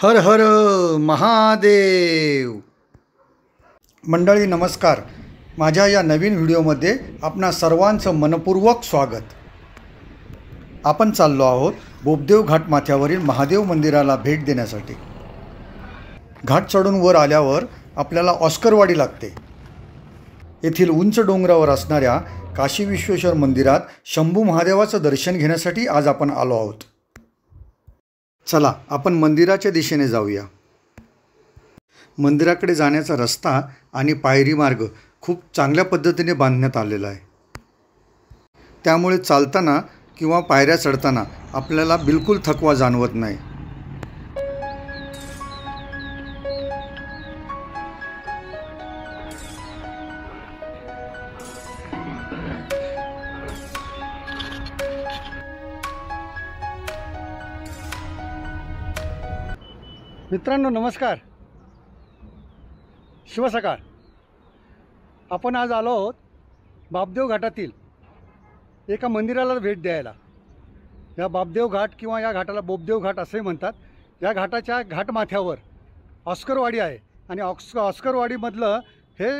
हर हर महादेव। मंडळी नमस्कार। माझ्या या नवीन व्हिडिओमध्ये आपणा सर्वांचं मनपूर्वक स्वागत। आपण चाललो आहोत बोबदेव घाट माथ्यावरील महादेव मंदिराला भेट देण्यासाठी। घाट चढून वर आल्यावर आपल्याला ऑस्करवाडी लागते। येथील उंच डोंगरावर असणाऱ्या काशी विश्वेश्वर मंदिरात शंभू महादेवाचं दर्शन घेण्यासाठी आज आपण आलो आहोत। चला आपण मंदिराच्या दिशेने जाऊया। मंदिराकडे जाण्याचा रस्ता आणि पायरी मार्ग खूप चांगल्या पद्धतीने बांधण्यात आलेला आहे, त्यामुळे चालताना किंवा पायऱ्या चढताना आपल्याला बिलकुल थकवा जाणवत नाही। मित्रांनो नमस्कार, शुभ सकाळ। आपण आज आलो आहोत बाबदेव घाटातील एका मंदिराला भेट द्यायला। या बाबदेव घाट किंवा या घाटाला बोबदेव घाट असे म्हणतात। या घाटाच्या घाटमाथ्यावर ऑस्करवाडी आहे आणि ऑस्करवाडीमधलं हे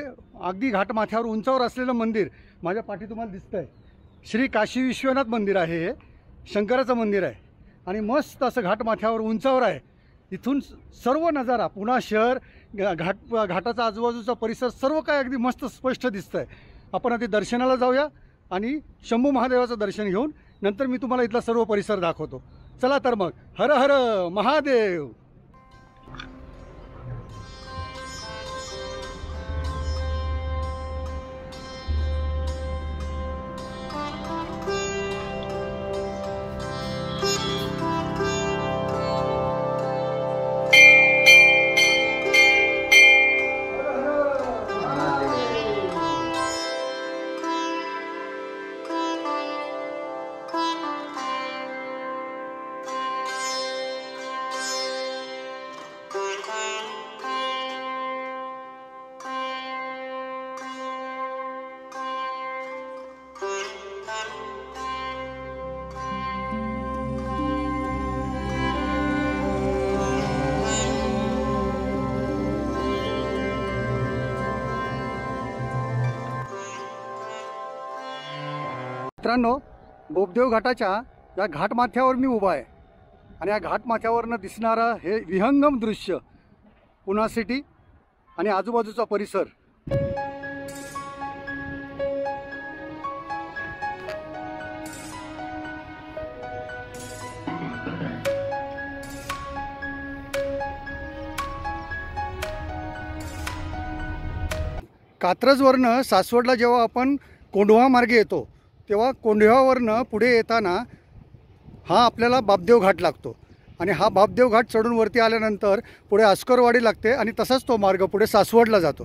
अगदी घाटमाथ्यावर उंचावर असलेलं मंदिर माझ्या पाठी तुम्हाला दिसतंय। श्री काशी विश्वनाथ मंदिर आहे, हे शंकराचं मंदिर आहे आणि मस्त असं घाटमाथ्यावर उंचावर आहे। इथून सर्व नजारा पुन्हा शहर, घाटाचा आजूबाजूचा परिसर सर्व काय अगदी मस्त स्पष्ट दिसतंय। आपण आधी दर्शनाला जाऊया आणि शंभू महादेवाचं दर्शन घेऊन नंतर मी तुम्हाला इथला सर्व परिसर दाखवतो। चला तर मग, हर हर महादेव। मित्रांनो, बोबदेव घाटाच्या या घाटमाथ्यावर मी उभा आहे आणि या घाटमाथ्यावरनं दिसणारं हे विहंगम दृश्य, पुणा सिटी आणि आजूबाजूचा परिसर कात्रजवरनं सासवडला जेव्हा आपण कोंढवा मार्गे येतो तेव्हा कोंढव्यावरनं पुढे येताना हा आपल्याला बाबदेव घाट लागतो आणि हा बाबदेव घाट चढून वरती आल्यानंतर पुढे ऑस्करवाडी लागते आणि तसाच तो मार्ग पुढे सासवडला जातो।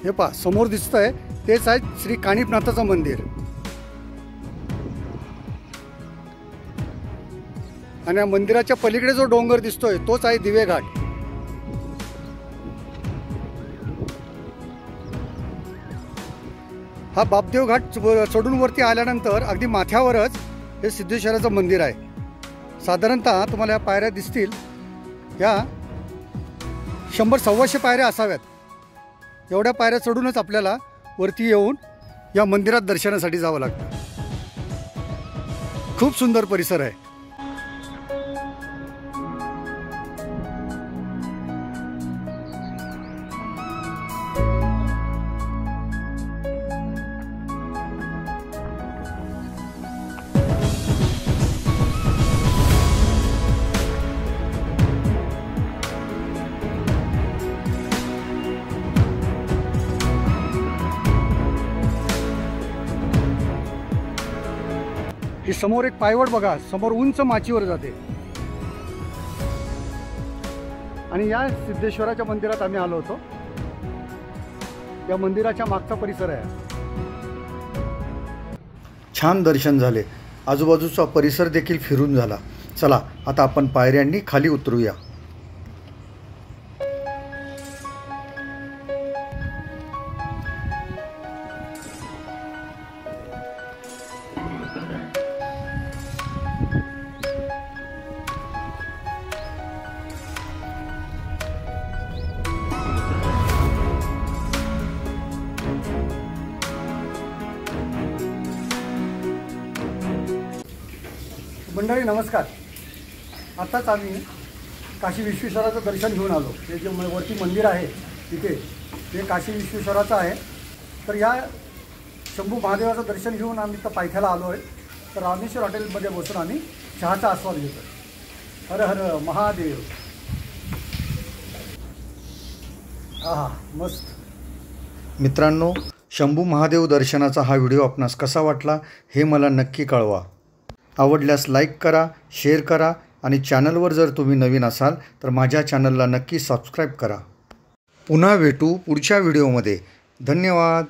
हे पहा समोर दिसतंय तेच आहे श्री कानिफनाथाचं मंदिर आणि या मंदिराच्या पलीकडे जो डोंगर दिसतोय तोच आहे दिवे घाट। हा बाबदेव घाट चढून वरती आल्यानंतर अगदी माथ्यावरच हे सिद्धेश्वराचं मंदिर आहे। साधारणतः तुम्हाला या पायऱ्या दिसतील, या 100-125 पायऱ्या असाव्यात। एवढ्या पायऱ्या चढूनच आपल्याला वरती येऊन या मंदिरात दर्शनासाठी जावं लागतं। खूप सुंदर परिसर आहे। ही समोर एक पायवाट बघा, समोर उंच माचीवर जाते आणि या सिद्धेश्वराच्या मंदिरात आम्ही आलो होतो। या मंदिराच्या मागचा परिसर आहे। छान दर्शन झाले, आजूबाजूचा परिसर देखील फिरून झाला। चला आता आपण पायऱ्यांनी खाली उतरूया। मंडळी नमस्कार. आत्ताच आम्ही काशी विश्वेश्वराचं दर्शन घेऊन आलो. हे जे वरती मंदिर आहे तिथे हे काशी विश्वेश्वराचं आहे. तर या शंभू महादेवाचं दर्शन घेऊन आम्ही तर पायथ्याला आलो आहे. तर रामेश्वर हॉटेलमध्ये बसून आम्ही चहाचा आस्वाद घेतो. हर हर महादेव. आहा मस्त. मित्रांनो, शंभू महादेव दर्शनाचा हा व्हिडिओ आपणास कसा वाटला हे मला नक्की कळवा. आवडल्यास लाईक करा, शेअर करा आणि चॅनलवर जर तुम्ही नवीन असाल तर माझ्या चॅनलला नक्की सबस्क्राईब करा. पुन्हा भेटू पुढच्या व्हिडिओमध्ये. धन्यवाद.